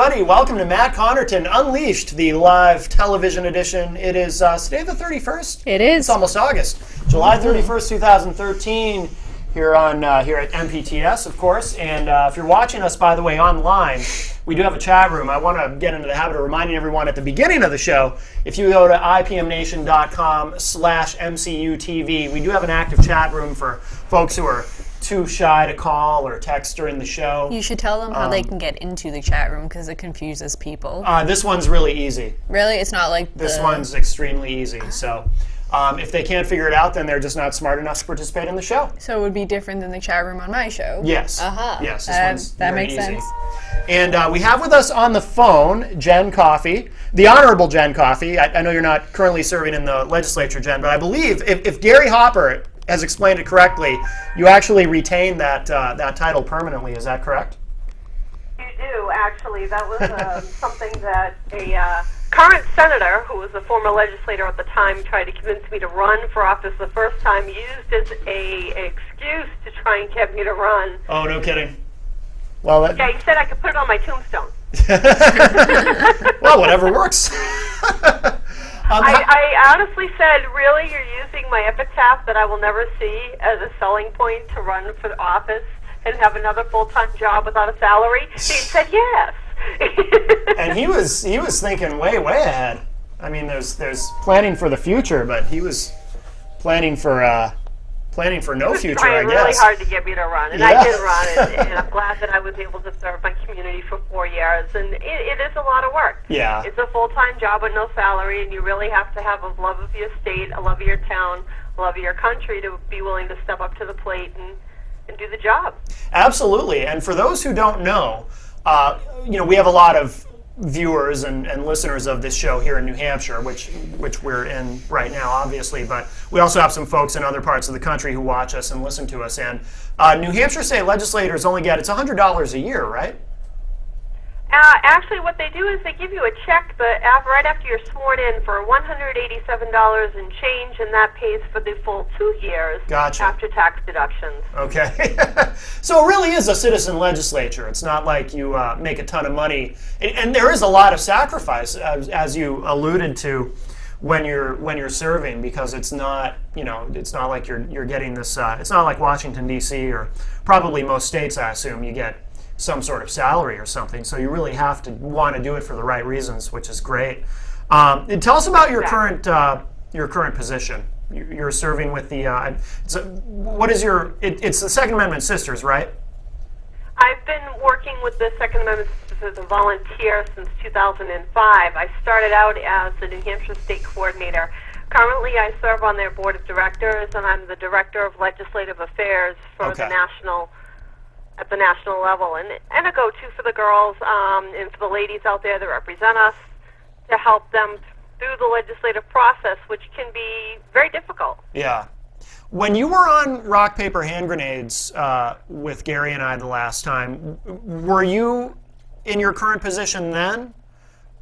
everybody. Welcome to Matt Connarton Unleashed, the live television edition. It is today the 31st? It is. It's almost August. July 31st, 2013, here at MPTS, of course. And if you're watching us, by the way, online, we do have a chat room. I want to get into the habit of reminding everyone at the beginning of the show, if you go to ipmnation.com/MCUTV, we do have an active chat room for folks who are too shy to call or text during the show. You should tell them how they can get into the chat room because it confuses people. This one's really easy. Really? It's not like This one's extremely easy. So if they can't figure it out, then they're just not smart enough to participate in the show. So it would be different than the chat room on my show? Yes. Yes, this one's that very makes easy. sense. And we have with us on the phone Jen Coffey, the Honorable Jen Coffey. I know you're not currently serving in the legislature, Jen, but I believe if Gary Hopper has explained it correctly, you actually retain that title permanently. Is that correct? You do, actually. That was something that a current senator, who was a former legislator at the time, tried to convince me to run for office the first time, used as a excuse to try and get me to run. Oh, no kidding. Well, Yeah, he said I could put it on my tombstone. well, whatever works. I honestly said, really, you're using my epitaph that I will never see as a selling point to run for office and have another full-time job without a salary? He said yes. And he was thinking way ahead. I mean, there's planning for the future, but he was planning for no future, trying I guess. really hard to get me to run, and Yeah. I did run, and I'm glad that I was able to serve my community for 4 years. And it is a lot of work. Yeah. It's a full-time job with no salary, and you really have to have a love of your state, a love of your town, a love of your country to be willing to step up to the plate and do the job. Absolutely. And for those who don't know, we have a lot of viewers and listeners of this show here in New Hampshire, which we're in right now, obviously, but we also have some folks in other parts of the country who watch us and listen to us. And New Hampshire state legislators only get, it's $100 a year, right? Actually, what they do is they give you a check right after you're sworn in for $187 and change, and that pays for the full 2 years Gotcha. after tax deductions. Okay. So it really is a citizen legislature. It's not like you make a ton of money. And there is a lot of sacrifice, as you alluded to, when you're serving, because it's not like you're getting this, it's not like Washington, D.C., or probably most states, I assume, you get some sort of salary or something. So you really have to want to do it for the right reasons, which is great. Tell us about your current position. You're serving with the it's the Second Amendment Sisters, right? I've been working with the Second Amendment as a volunteer since 2005. I started out as the New Hampshire State Coordinator. Currently, I serve on their Board of Directors, and I'm the Director of Legislative Affairs for at the national level, and a go-to for the girls and for the ladies out there that represent us, to help them through the legislative process, which can be very difficult. Yeah. When you were on Rock, Paper, Hand Grenades with Gary and I the last time, were you in your current position then?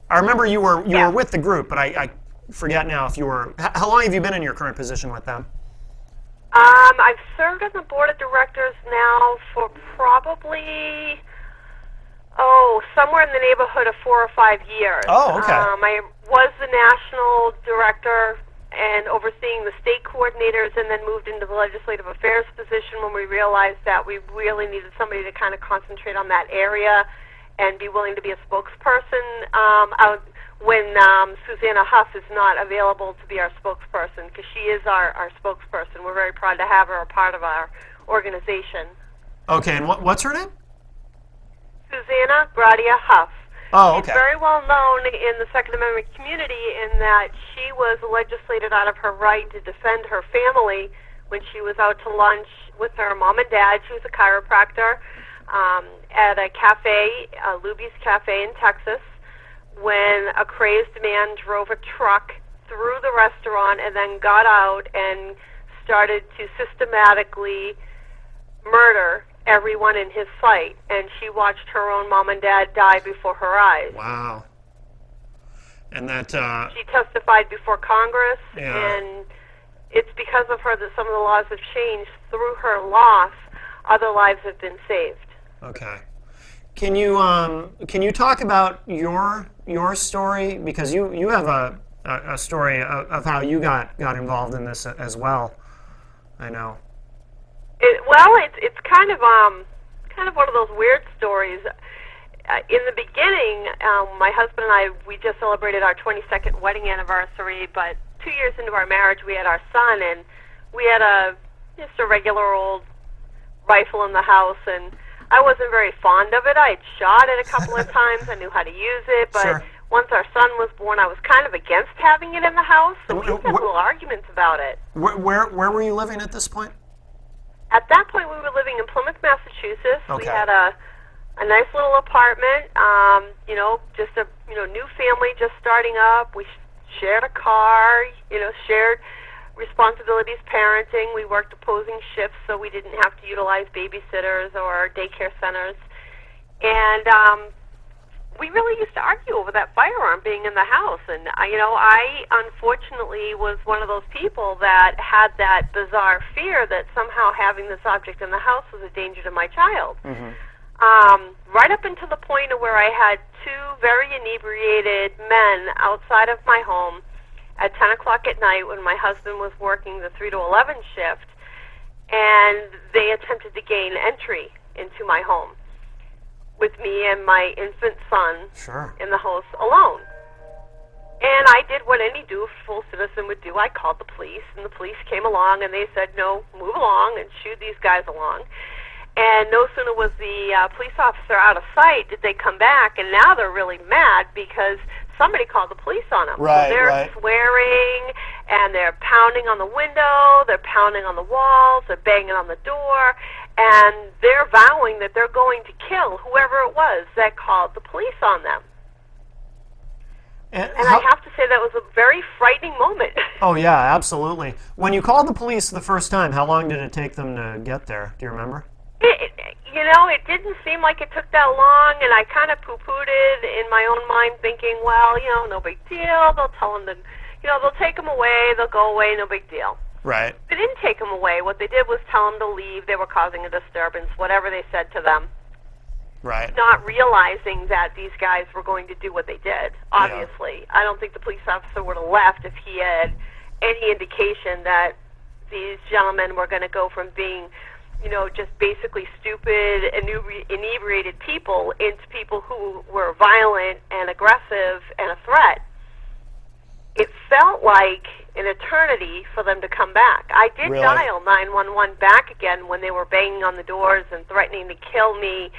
I remember you were with the group, but I forget now if you were. How long have you been in your current position with them? I've served on the Board of Directors now for probably, somewhere in the neighborhood of 4 or 5 years. Oh, okay. I was the national director and overseeing the state coordinators, and then moved into the legislative affairs position when we realized that we really needed somebody to kind of concentrate on that area and be willing to be a spokesperson when Susanna Huff is not available to be our spokesperson, because she is our spokesperson. We're very proud to have her a part of our organization. Okay, and what's her name? Susanna Gradia Huff. Oh, okay. She's very well known in the Second Amendment community in that she was legislated out of her right to defend her family when she was out to lunch with her mom and dad. She was a chiropractor at a cafe, Luby's Cafe in Texas, when a crazed man drove a truck through the restaurant and then got out and started to systematically murder everyone in his sight, and she watched her own mom and dad die before her eyes. Wow. And that she testified before Congress, yeah. And it's because of her that some of the laws have changed. Through her loss, other lives have been saved. Okay. Can you talk about your story, because you have a story of how you got involved in this as well. I know. It's kind of one of those weird stories. In the beginning, my husband and I, we just celebrated our 22nd wedding anniversary, but 2 years into our marriage, we had our son, and we had just a regular old rifle in the house, and I wasn't very fond of it. I had shot it a couple of times. I knew how to use it, but Sure. once our son was born, I was kind of against having it in the house, so we had little arguments about it. Where were you living at this point? At that point, we were living in Plymouth, Massachusetts. Okay. We had a nice little apartment, just a new family just starting up. We shared a car, shared responsibilities, parenting. We worked opposing shifts, so we didn't have to utilize babysitters or daycare centers. And we really used to argue over that firearm being in the house. And I unfortunately was one of those people that had that bizarre fear that somehow having this object in the house was a danger to my child. Mm-hmm. Right up until the point of where I had two very inebriated men outside of my home at 10 o'clock at night when my husband was working the 3 to 11 shift, and they attempted to gain entry into my home with me and my infant son Sure. in the house alone. And I did what any dutiful citizen would do. I called the police, and the police came along, and they said, no, move along, and shooed these guys along. And no sooner was the police officer out of sight did they come back, and now they're really mad because somebody called the police on them. Right, so they're right. swearing, and they're pounding on the window, they're pounding on the walls, they're banging on the door, and they're vowing that they're going to kill whoever it was that called the police on them. And I have to say that was a very frightening moment. Oh yeah, absolutely. When you called the police the first time, how long did it take them to get there? Do you remember? It didn't seem like it took that long, and I kind of poo-pooed it in my own mind, thinking, well, no big deal. They'll tell them to, they'll take them away. They'll go away. No big deal. Right. They didn't take them away. What they did was tell them to leave. They were causing a disturbance, whatever they said to them. Right. Not realizing that these guys were going to do what they did, obviously. Yeah. I don't think the police officer would have left if he had any indication that these gentlemen were going to go from being, just basically stupid, inebriated people into people who were violent and aggressive and a threat. It felt like an eternity for them to come back. I did Really? dial 911 back again when they were banging on the doors and threatening to kill me.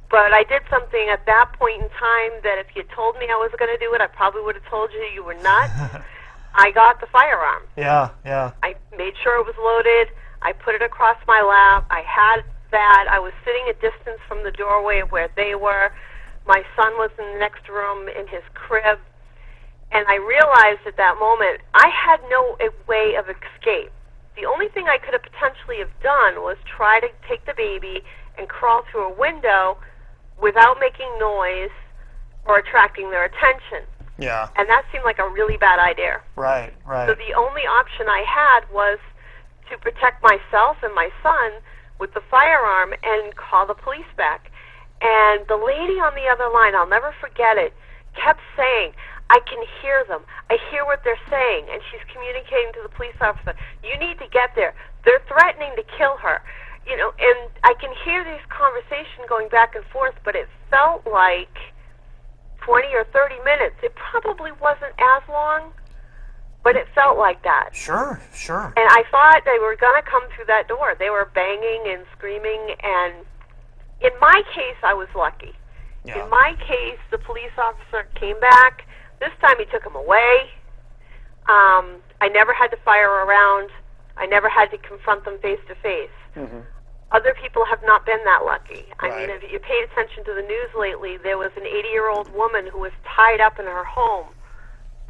But I did something at that point in time that if you told me I was going to do it, I probably would have told you were nuts. I got the firearm. Yeah. I made sure it was loaded. I put it across my lap. I had that. I was sitting a distance from the doorway of where they were. My son was in the next room in his crib. And I realized at that moment I had no way of escape. The only thing I could have potentially have done was try to take the baby and crawl through a window without making noise or attracting their attention. Yeah. And that seemed like a really bad idea. Right. So the only option I had was to protect myself and my son with the firearm and call the police back. And the lady on the other line, I'll never forget it, kept saying, I can hear them. I hear what they're saying. And she's communicating to the police officer, you need to get there. They're threatening to kill her. And I can hear these conversations going back and forth, but it felt like 20 or 30 minutes. It probably wasn't as long, but it felt like that. Sure. And I thought they were going to come through that door. They were banging and screaming, and in my case, I was lucky. Yeah. In my case, the police officer came back. This time he took him away. I never had to fire around. I never had to confront them face to face. Mm-hmm. Other people have not been that lucky. Right. I mean, if you paid attention to the news lately, there was an 80-year-old woman who was tied up in her home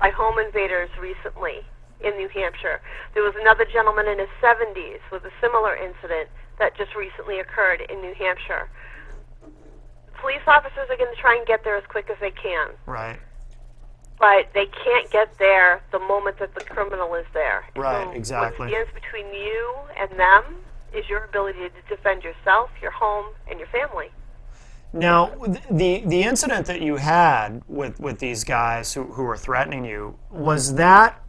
by home invaders recently in New Hampshire. There was another gentleman in his 70s with a similar incident that just recently occurred in New Hampshire. Police officers are going to try and get there as quick as they can. Right. But they can't get there the moment that the criminal is there. Right, so exactly. What stands between you and them is your ability to defend yourself, your home, and your family. Now, the incident that you had with these guys who were threatening you, was that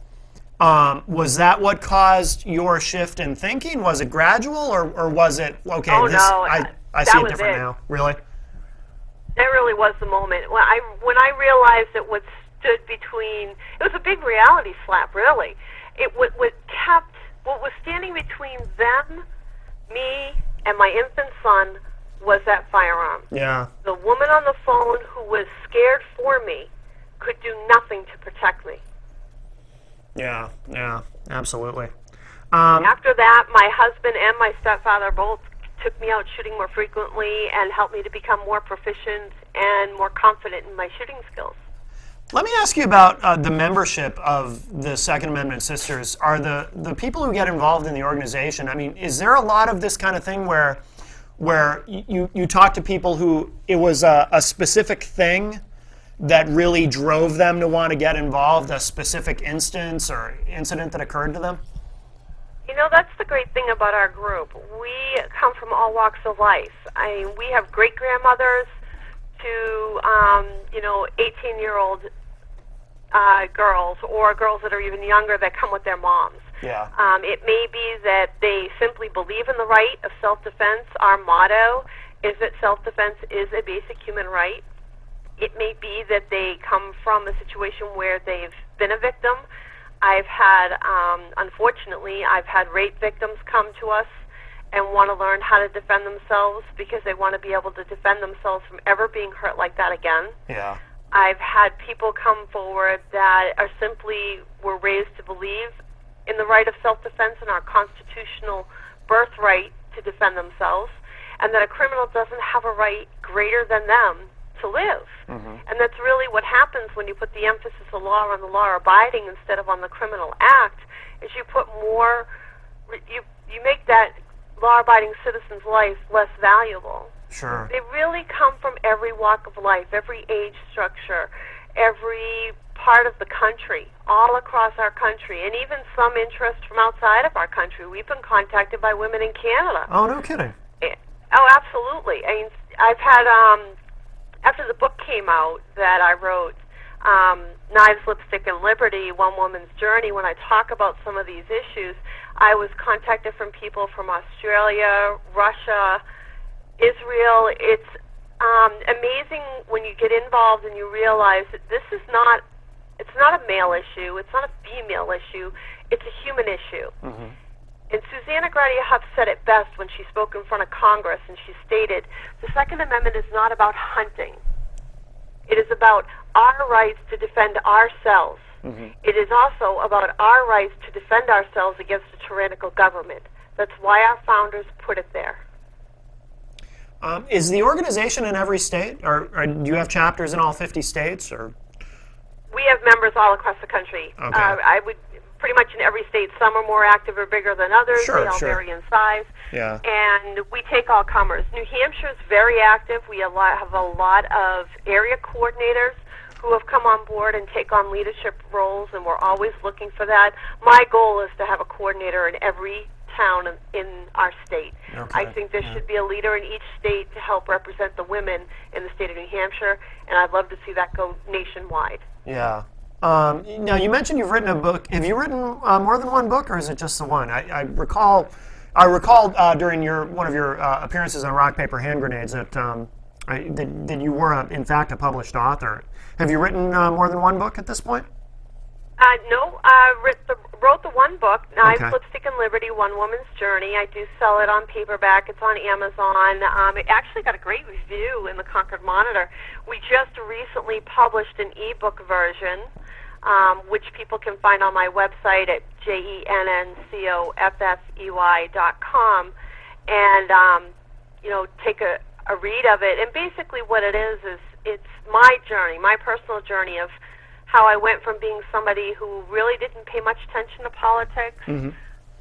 what caused your shift in thinking? Was it gradual, or was it okay? Oh this no, I that see it was different it. now. Really? That really was the moment when I realized that what stood between, it was a big reality slap, really. What was standing between them, me, and my infant son was that firearm. Yeah. The woman on the phone who was scared for me could do nothing to protect me. Yeah. Yeah. Absolutely. After that, my husband and my stepfather both took me out shooting more frequently and helped me to become more proficient and more confident in my shooting skills. Let me ask you about the membership of the Second Amendment Sisters. Are the people who get involved in the organization, I mean, is there a lot of this kind of thing where you talk to people who it was a specific thing that really drove them to want to get involved, a specific instance or incident that occurred to them? You know, that's the great thing about our group. We come from all walks of life. I mean, we have great-grandmothers to, 18-year-old girls, or girls that are even younger that come with their moms. Yeah. It may be that they simply believe in the right of self-defense. Our motto is that self-defense is a basic human right. It may be that they come from a situation where they've been a victim. Unfortunately, I've had rape victims come to us and want to learn how to defend themselves because they want to be able to defend themselves from ever being hurt like that again. Yeah. I've had people come forward that were raised to believe in the right of self-defense and our constitutional birthright to defend themselves, and that a criminal doesn't have a right greater than them to live. Mm-hmm. And that's really what happens when you put the emphasis of law on the law-abiding instead of on the criminal act, is you put more, you make that law-abiding citizen's life less valuable. Sure. They really come from every walk of life, every age structure, every part of the country, all across our country, and even some interest from outside of our country. We've been contacted by women in Canada. Oh, no kidding. Oh, absolutely. I mean, I've had, after the book came out that I wrote, Knives, Lipstick, and Liberty, One Woman's Journey, when I talk about some of these issues, I was contacted from people from Australia, Russia, Israel. It's amazing when you get involved and you realize that it's not a male issue, it's not a female issue, it's a human issue. Mm-hmm. And Susanna Gradia Huff said it best when she spoke in front of Congress, and she stated, the Second Amendment is not about hunting. It is about our rights to defend ourselves. Mm-hmm. It is also about our rights to defend ourselves against a tyrannical government. That's why our founders put it there. Is the organization in every state, or do you have chapters in all 50 states? Or we have members all across the country. Okay. I would pretty much in every state. Some are more active or bigger than others. Sure, they all sure. vary in size. Yeah. And we take all comers. New Hampshire is very active. We have a lot of area coordinators who have come on board and take on leadership roles, and we're always looking for that. My goal is to have a coordinator in every town in our state. Okay. I think there should be a leader in each state to help represent the women in the state of New Hampshire, and I'd love to see that go nationwide. Yeah. Now, you mentioned you've written a book. Have you written more than one book, or is it just the one? I recall during one of your appearances on Rock, Paper, Hand Grenades that you were, in fact, a published author. Have you written more than one book at this point? No, I wrote the one book, Knives, Okay. Lipstick, and Liberty, One Woman's Journey. I do sell it on paperback. It's on Amazon. It actually got a great review in the Concord Monitor. We just recently published an ebook version, which people can find on my website at JENNCOFFEY.com, and take a read of it. And basically what it is it's my journey, my personal journey of how I went from being somebody who really didn't pay much attention to politics, mm-hmm.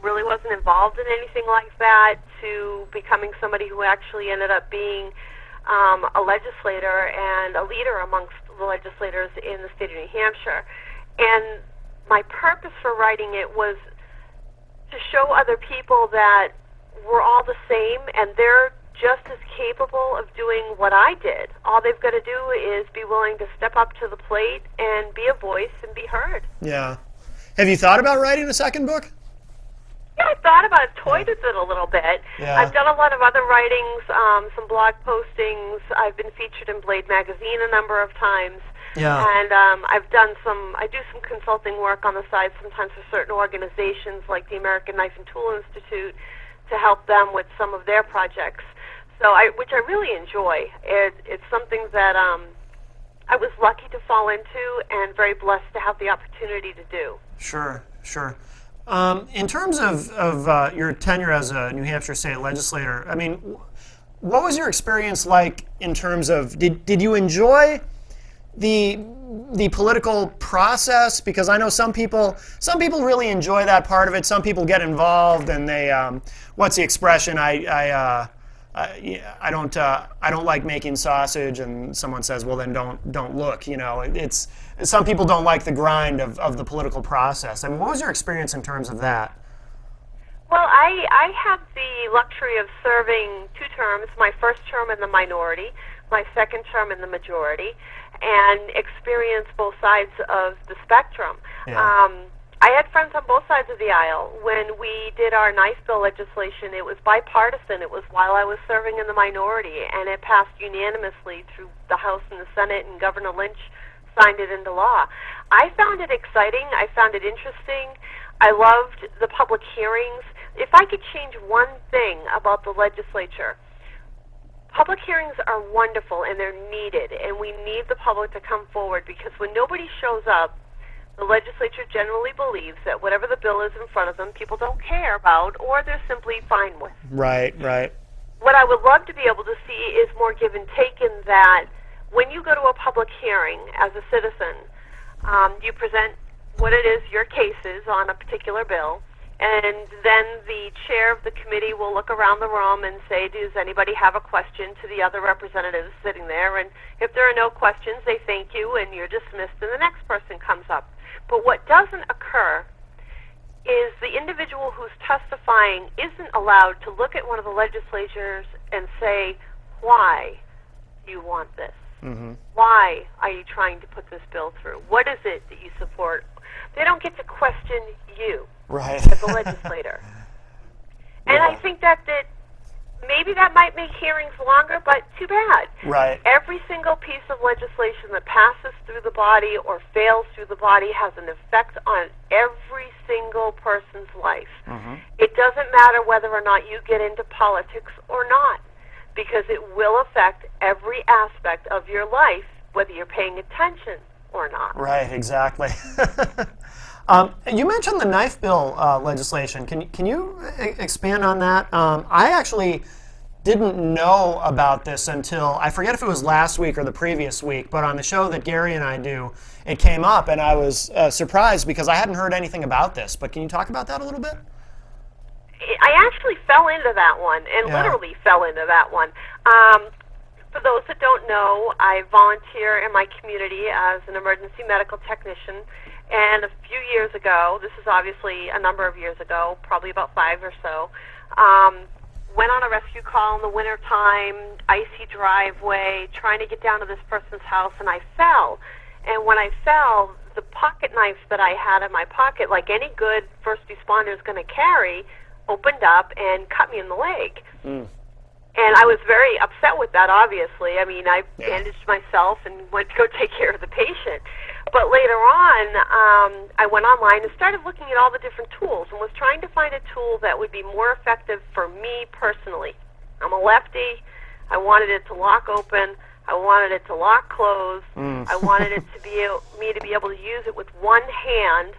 really wasn't involved in anything like that, to becoming somebody who actually ended up being a legislator and a leader amongst the legislators in the state of New Hampshire. And my purpose for writing it was to show other people that we're all the same, and their just as capable of doing what I did. All they've got to do is be willing to step up to the plate and be a voice and be heard. Yeah. Have you thought about writing a second book? Yeah, I thought about it, toyed with it a little bit. Yeah. I've done a lot of other writings, some blog postings. I've been featured in Blade magazine a number of times. Yeah. And I do some consulting work on the side sometimes for certain organizations like the American Knife and Tool Institute to help them with some of their projects. So which I really enjoy. It's something that I was lucky to fall into and very blessed to have the opportunity to do. Sure, sure. In terms of your tenure as a New Hampshire state legislator, I mean, what was your experience like in terms of, did you enjoy the political process? Because I know some people really enjoy that part of it. Some people get involved and they, what's the expression? I don't like making sausage, and someone says, well, then don't look. You know, it's some people don't like the grind of the political process. I mean, what was your experience in terms of that? Well, I had the luxury of serving 2 terms, my first term in the minority, my second term in the majority, and experience both sides of the spectrum. Yeah. I had friends on both sides of the aisle. When we did our knife bill legislation, it was bipartisan. It was while I was serving in the minority, and it passed unanimously through the House and the Senate, and Governor Lynch signed it into law. I found it exciting. I found it interesting. I loved the public hearings. If I could change one thing about the legislature, public hearings are wonderful and they're needed, and we need the public to come forward, because when nobody shows up, the legislature generally believes that whatever the bill is in front of them, people don't care about, or they're simply fine with. Right, right. What I would love to be able to see is more give and take in that when you go to a public hearing as a citizen, you present what it is your case is on a particular bill, and then the chair of the committee will look around the room and say, does anybody have a question, to the other representatives sitting there, and if there are no questions, they thank you and you're dismissed, and the next person comes up. But what doesn't occur is the individual who's testifying isn't allowed to look at one of the legislators and say, why do you want this? Mm-hmm. Why are you trying to put this bill through? What is it that you support? They don't get to question you, right, as a legislator. And yeah. I think that maybe that might make hearings longer, but too bad. Right. Every single piece of legislation that passes through the body or fails through the body has an effect on every single person's life. Mm-hmm. It doesn't matter whether or not you get into politics or not, because it will affect every aspect of your life, whether you're paying attention or not. Right, exactly. You mentioned the knife bill legislation. Can you expand on that? I actually didn't know about this until, I forget if it was last week or the previous week, but on the show that Gary and I do, it came up, and I was surprised because I hadn't heard anything about this. But can you talk about that a little bit? I actually fell into that one, and literally fell into that one. For those that don't know, I volunteer in my community as an emergency medical technician, and a few years ago, this is obviously a number of years ago, probably about 5 or so, went on a rescue call in the wintertime, icy driveway, trying to get down to this person's house, and I fell. And when I fell, the pocket knife that I had in my pocket, like any good first responder is going to carry, opened up and cut me in the leg. Mm. And I was very upset with that, obviously. I mean, I bandaged myself and went to go take care of the patient. But later on, I went online and started looking at all the different tools and was trying to find a tool that would be more effective for me personally. I'm a lefty. I wanted it to lock open. I wanted it to lock close. I wanted it to be me to be able to use it with one hand.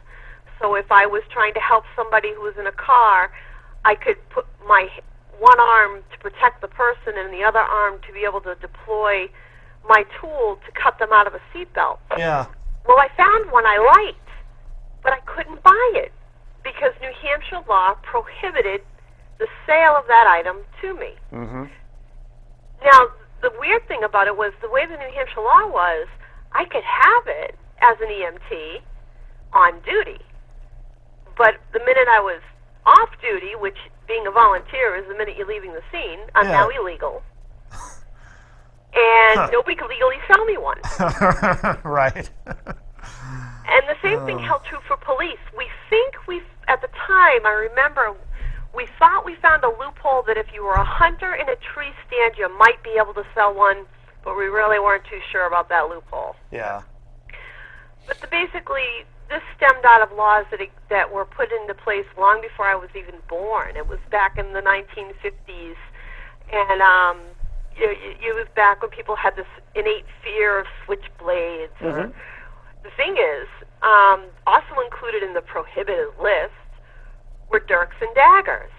So if I was trying to help somebody who was in a car, I could put my one arm to protect the person and the other arm to be able to deploy my tool to cut them out of a seatbelt. Yeah. Well, I found one I liked, but I couldn't buy it because New Hampshire law prohibited the sale of that item to me. Mm-hmm. Now, the weird thing about it was the way the New Hampshire law was, I could have it as an EMT on duty, but the minute I was off duty, which being a volunteer is the minute you're leaving the scene, I'm now illegal. And nobody could legally sell me one. Right. And the same thing held true for police. At the time, I remember, we thought we found a loophole that if you were a hunter in a tree stand, you might be able to sell one, but we really weren't too sure about that loophole. Yeah. But basically, this stemmed out of laws that were put into place long before I was even born. It was back in the 1950s, and it was back when people had this innate fear of switchblades. Mm-hmm. The thing is, also included in the prohibited list were dirks and daggers.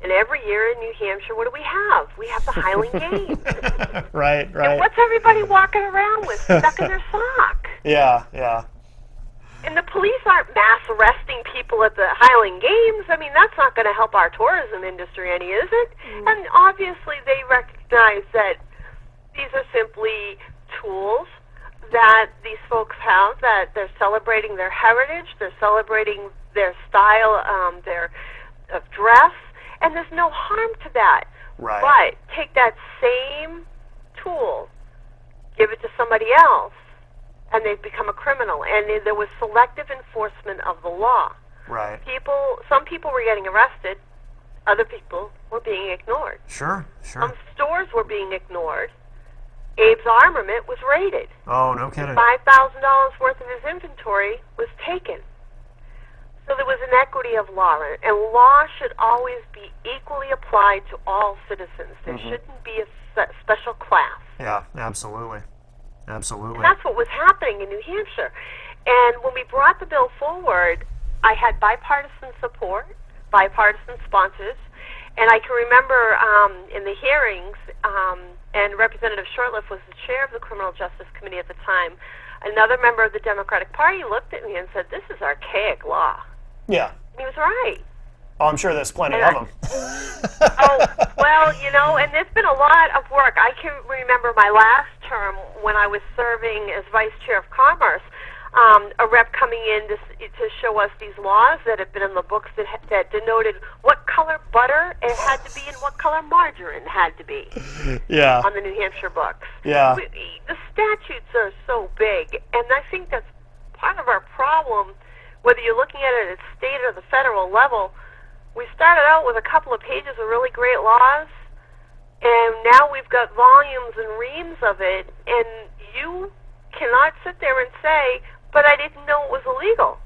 And every year in New Hampshire, what do we have? We have the Highland Games. Right. And what's everybody walking around with stuck in their sock? Yeah. And the police aren't mass arresting people at the Highland Games. I mean, that's not going to help our tourism industry any, is it? And obviously they recognize that these are simply tools that these folks have, that they're celebrating their heritage, they're celebrating their style, their of dress, and there's no harm to that. Right. But take that same tool, give it to somebody else, and they've become a criminal. And there was selective enforcement of the law. Right. Some people were getting arrested, other people were being ignored. Sure. Some stores were being ignored. Abe's armament was raided. Oh, no kidding. $5,000 worth of his inventory was taken. So there was inequity of law, and law should always be equally applied to all citizens. There shouldn't be a special class. Yeah, absolutely. Absolutely. And that's what was happening in New Hampshire. And when we brought the bill forward, I had bipartisan support, bipartisan sponsors, and I can remember in the hearings, and Representative Shortliff was the chair of the Criminal Justice Committee at the time, another member of the Democratic Party looked at me and said, "This is archaic law." Yeah. And he was right. Oh, I'm sure there's plenty of them. Well, and there's been a lot of work. I can remember my last term when I was serving as Vice Chair of Commerce, a rep coming in to show us these laws that had been in the books that denoted what color butter it had to be and what color margarine had to be. Yeah. On the New Hampshire books. Yeah. The statutes are so big, and I think that's part of our problem, whether you're looking at it at state or the federal level. We started out with a couple of pages of really great laws, and now we've got volumes and reams of it, and you cannot sit there and say, "But I didn't know it was illegal,"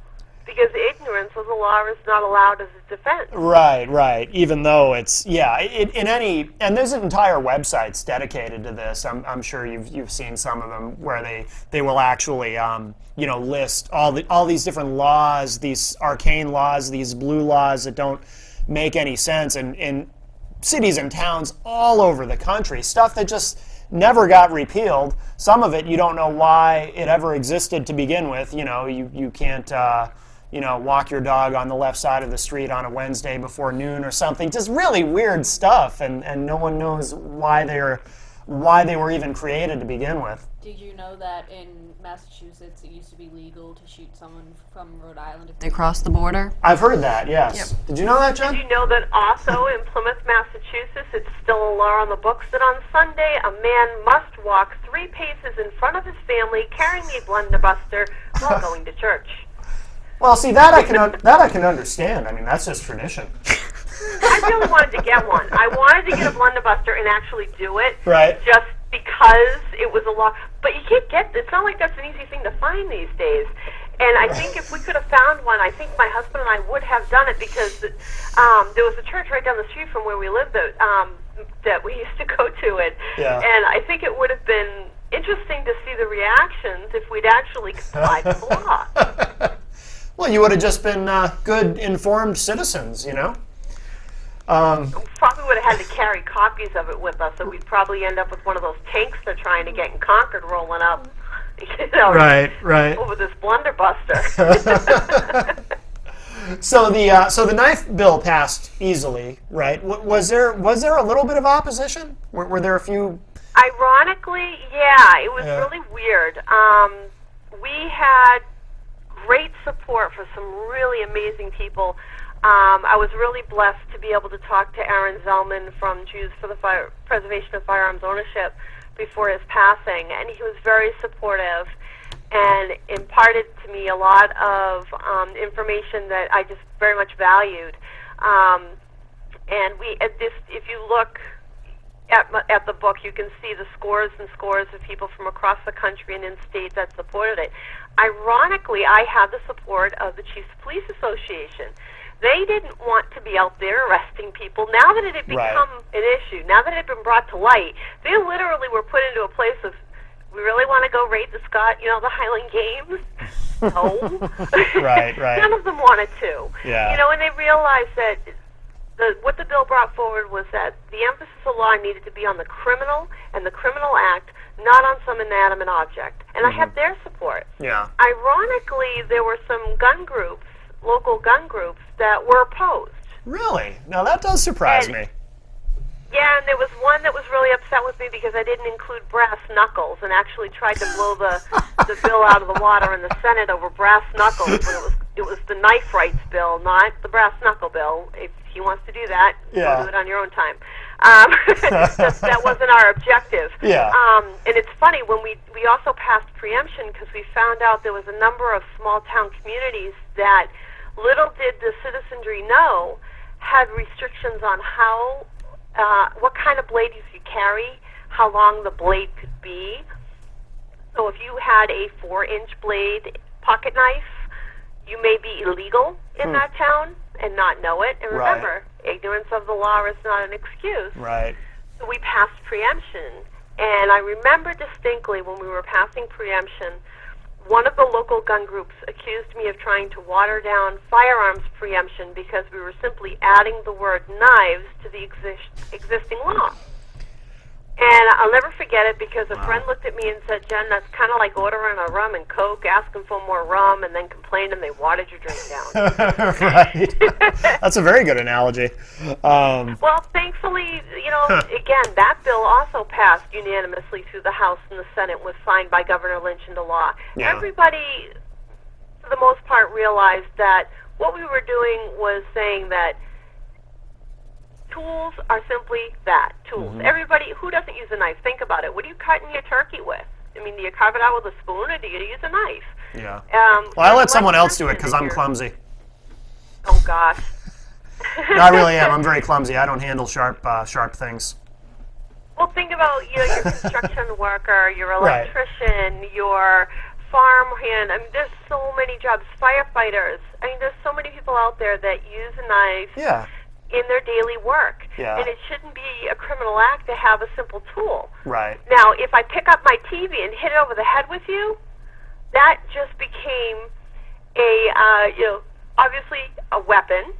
because ignorance of the law is not allowed as a defense. Right. Even though it's, and there's entire websites dedicated to this. I'm sure you've seen some of them where they will actually list all these different laws, these arcane laws, these blue laws that don't make any sense in cities and towns all over the country, stuff that just never got repealed. Some of it you don't know why it ever existed to begin with. You can't walk your dog on the left side of the street on a Wednesday before noon or something. Just really weird stuff, and no one knows why they were even created to begin with. Did you know that in Massachusetts it used to be legal to shoot someone from Rhode Island if they crossed the border? I've heard that, yes. Yep. Did you know that, Jen? Did you know that also in Plymouth, Massachusetts, it's still a law on the books that on Sunday a man must walk 3 paces in front of his family carrying a blunderbuster while going to church? Well, see, that I can understand. I mean, that's just tradition. I really wanted to get one. I wanted to get a blunderbuster and actually do it. Right. Just because it was a law. But you can't it's not like that's an easy thing to find these days. And I think if we could have found one, I think my husband and I would have done it, because there was a church right down the street from where we lived that we used to go to it. Yeah. And I think it would have been interesting to see the reactions if we'd actually complied with the law. Well, you would have just been good, informed citizens, Probably would have had to carry copies of it with us, so we'd probably end up with one of those tanks they're trying to get in Concord rolling up, Right. over this blunderbuster. So the knife bill passed easily, right? Was there a little bit of opposition? Were there a few? Ironically, yeah, it was really weird. We had great support for some really amazing people. I was really blessed to be able to talk to Aaron Zellman from Jews for the Preservation of Firearms Ownership before his passing, and he was very supportive and imparted to me a lot of information that I just very much valued. And if you look at the book, you can see the scores and scores of people from across the country and in state that supported it. Ironically, I had the support of the Chiefs Police Association. They didn't want to be out there arresting people. Now that it had become an issue, now that it had been brought to light, they literally were put into a place of, we really want to go raid the the Highland Games? No. Right. None of them wanted to. Yeah. And they realized that what the bill brought forward was that the emphasis of law needed to be on the criminal and the criminal act, not on some inanimate object. And I had their support. Yeah. Ironically, there were some gun groups, local gun groups, that were opposed. Really? Now that does surprise me. Yeah, and there was one that was really upset with me because I didn't include brass knuckles and actually tried to blow the bill out of the water in the Senate over brass knuckles. When it was the knife rights bill, not the brass knuckle bill. If he wants to do that, yeah. do it on your own time. That wasn't our objective. Yeah. And it's funny, when we also passed preemption because we found out there was a number of small town communities that, little did the citizenry know, had restrictions on how, what kind of blade you could carry, how long the blade could be. So if you had a 4-inch blade pocket knife, you may be illegal in that town and not know it. And remember, ignorance of the law is not an excuse. Right. So we passed preemption. And I remember distinctly when we were passing preemption, one of the local gun groups accused me of trying to water down firearms preemption because we were simply adding the word knives to the existing law. And I'll never forget it because a friend looked at me and said, Jen, that's kind of like ordering a rum and Coke, asking for more rum, and then complaining they watered your drink down. Right. That's a very good analogy. Well, thankfully, again, that bill also passed unanimously through the House and the Senate, was signed by Governor Lynch into law. Yeah. Everybody, for the most part, realized that what we were doing was saying that tools are simply that, tools. Everybody, who doesn't use a knife? Think about it. What are you cutting your turkey with? I mean, do you carve it out with a spoon or do you use a knife? Yeah. Well, I let someone else do it because I'm clumsy. Oh, gosh. No, I really am. I'm very clumsy. I don't handle sharp things. Well, think about your construction worker, your electrician, your farmhand. I mean, there's so many jobs. Firefighters. I mean, there's so many people out there that use a knife in their daily work. Yeah. And it shouldn't be a criminal act to have a simple tool. Right. Now, if I pick up my TV and hit it over the head with you, that just became obviously a weapon.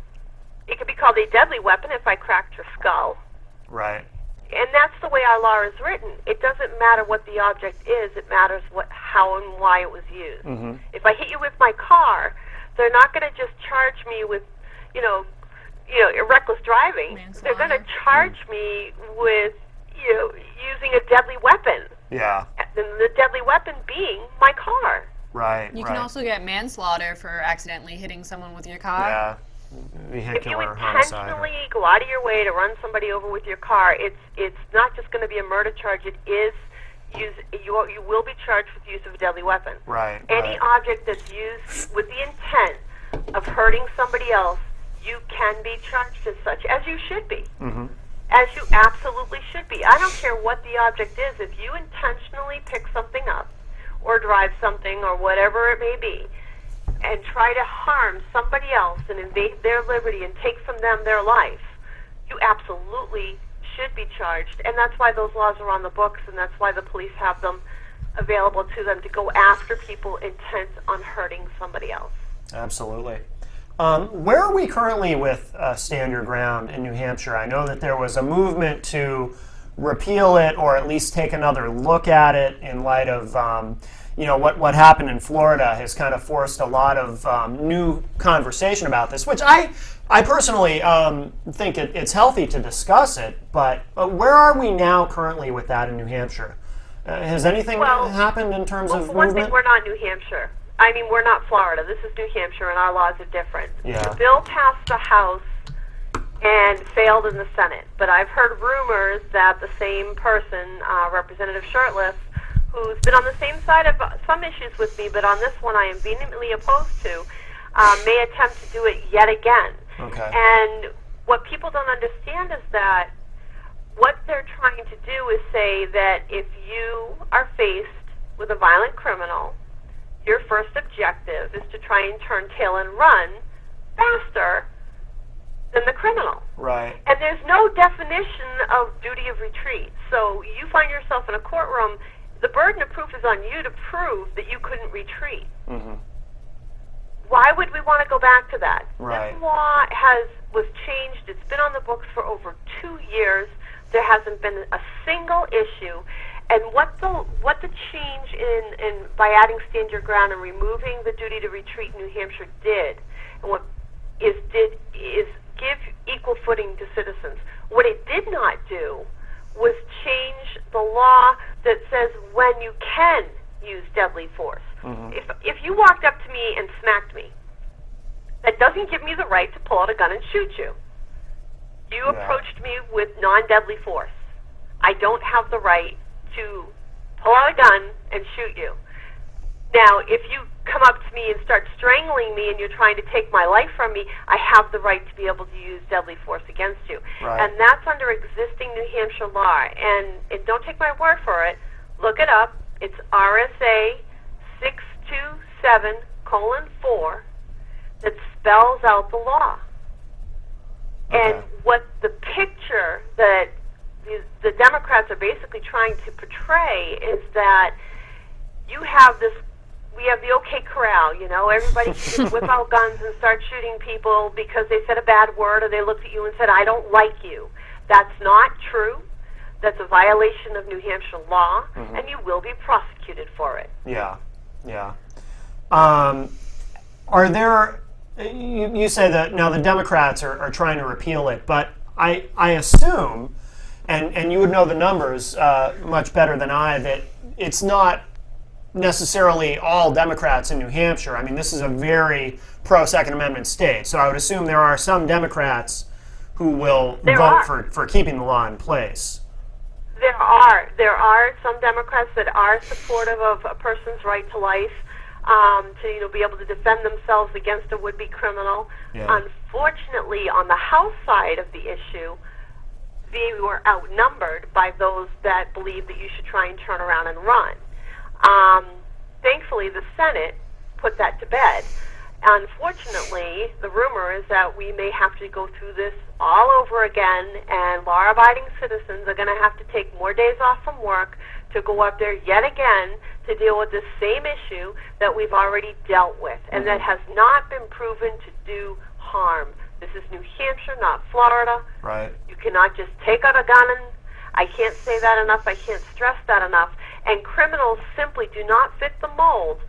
It could be called a deadly weapon if I cracked your skull. Right. And that's the way our law is written. It doesn't matter what the object is. It matters how and why it was used. If I hit you with my car, they're not going to just charge me with, reckless driving. They're going to charge me with, using a deadly weapon. Yeah. And the deadly weapon being my car. Right. You can also get manslaughter for accidentally hitting someone with your car. Yeah. If you Vehicular intentionally homicide. go out of your way to run somebody over with your car, it's not just going to be a murder charge. It is you will be charged with use of a deadly weapon. Right. Any object that's used with the intent of hurting somebody else, you can be charged as such, as you should be. As you absolutely should be. I don't care what the object is. If you intentionally pick something up or drive something or whatever it may be and try to harm somebody else and invade their liberty and take from them their life, you absolutely should be charged. And that's why those laws are on the books, and that's why the police have them available to them to go after people intent on hurting somebody else. Absolutely. Where are we currently with Stand Your Ground in New Hampshire? I know that there was a movement to repeal it or at least take another look at it in light of what happened in Florida has kind of forced a lot of new conversation about this, which I personally think it's healthy to discuss it, but where are we now currently with that in New Hampshire? Has anything happened in terms of one movement? thing, we're not New Hampshire. I mean, we're not Florida. This is New Hampshire, and our laws are different. Yeah. The bill passed the House and failed in the Senate. But I've heard rumors that the same person, Representative Shurtleff, who's been on the same side of some issues with me, but on this one I am vehemently opposed to, may attempt to do it yet again. Okay. And what people don't understand is that what they're trying to do is say that if you are faced with a violent criminal, your first objective is to try and turn tail and run faster than the criminal. Right. And there's no definition of duty of retreat. So you find yourself in a courtroom, the burden of proof is on you to prove that you couldn't retreat. Mm-hmm. Why would we want to go back to that? Right. This law was changed. It's been on the books for over 2 years. There hasn't been a single issue. And what the change in by adding stand your ground and removing the duty to retreat in New Hampshire did, and what is give equal footing to citizens. What it did not do was change the law that says when you can use deadly force. Mm-hmm. If you walked up to me and smacked me, that doesn't give me the right to pull out a gun and shoot you. You approached me with non-deadly force. I don't have the right to pull out a gun and shoot you. Now, if you come up to me and start strangling me and you're trying to take my life from me, I have the right to be able to use deadly force against you. Right. And that's under existing New Hampshire law. And don't take my word for it. Look it up. It's RSA 627:4 that spells out the law. Okay. And what the picture that the Democrats are basically trying to portray is that we have the OK corral, everybody can just whip out guns and start shooting people because they said a bad word or they looked at you and said, I don't like you. That's not true. That's a violation of New Hampshire law, mm-hmm. and you will be prosecuted for it. Yeah, yeah. Are there, you say that now the Democrats are trying to repeal it, but I assume, and you would know the numbers much better than I, that it's not necessarily all Democrats in New Hampshire. I mean, this is a very pro-Second Amendment state, so I would assume there are some Democrats who will vote for keeping the law in place. There are some Democrats that are supportive of a person's right to life, to be able to defend themselves against a would-be criminal. Yeah. Unfortunately, on the House side of the issue, they were outnumbered by those that believe that you should try and turn around and run. Thankfully, the Senate put that to bed. Unfortunately, the rumor is that we may have to go through this all over again, and law-abiding citizens are going to have to take more days off from work to go up there yet again to deal with this same issue that we've already dealt with, and that has not been proven to do harm. This is New Hampshire, not Florida. Right. You cannot just take out a gun, and I can't say that enough, I can't stress that enough, and criminals simply do not fit the mold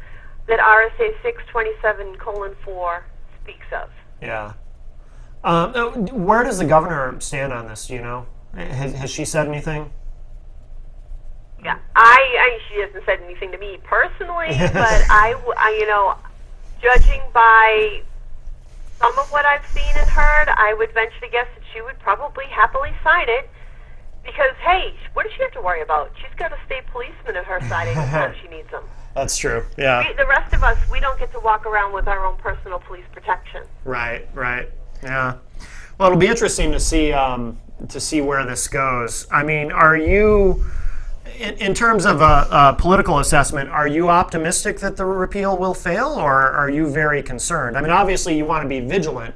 that RSA 627:4 speaks of. Yeah. Where does the governor stand on this? Do you know? Has she said anything? Yeah, she hasn't said anything to me personally, but I, judging by some of what I've seen and heard, I would venture to guess that she would probably happily sign it. Because, hey, what does she have to worry about? She's got a state policeman at her side anytime she needs them. That's true. Yeah. The rest of us, we don't get to walk around with our own personal police protection. Right. Yeah. Well, it'll be interesting to see where this goes. I mean, are you, in terms of a political assessment, are you optimistic that the repeal will fail, or are you very concerned? I mean, obviously you want to be vigilant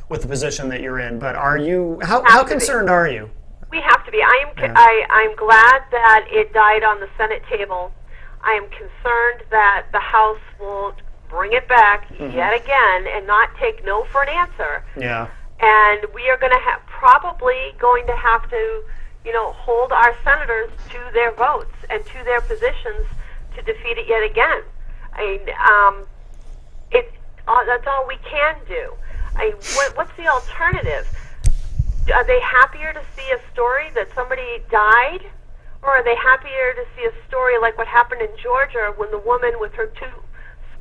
with the position that you're in, but are you? How concerned are you? We have to be. I'm glad that it died on the Senate table. I am concerned that the House will bring it back yet again and not take no for an answer. Yeah. And we are probably going to have to, hold our senators to their votes and to their positions to defeat it yet again. That's all we can do. What's the alternative? Are they happier to see a story that somebody died? Or are they happier to see a story like what happened in Georgia when the woman with her two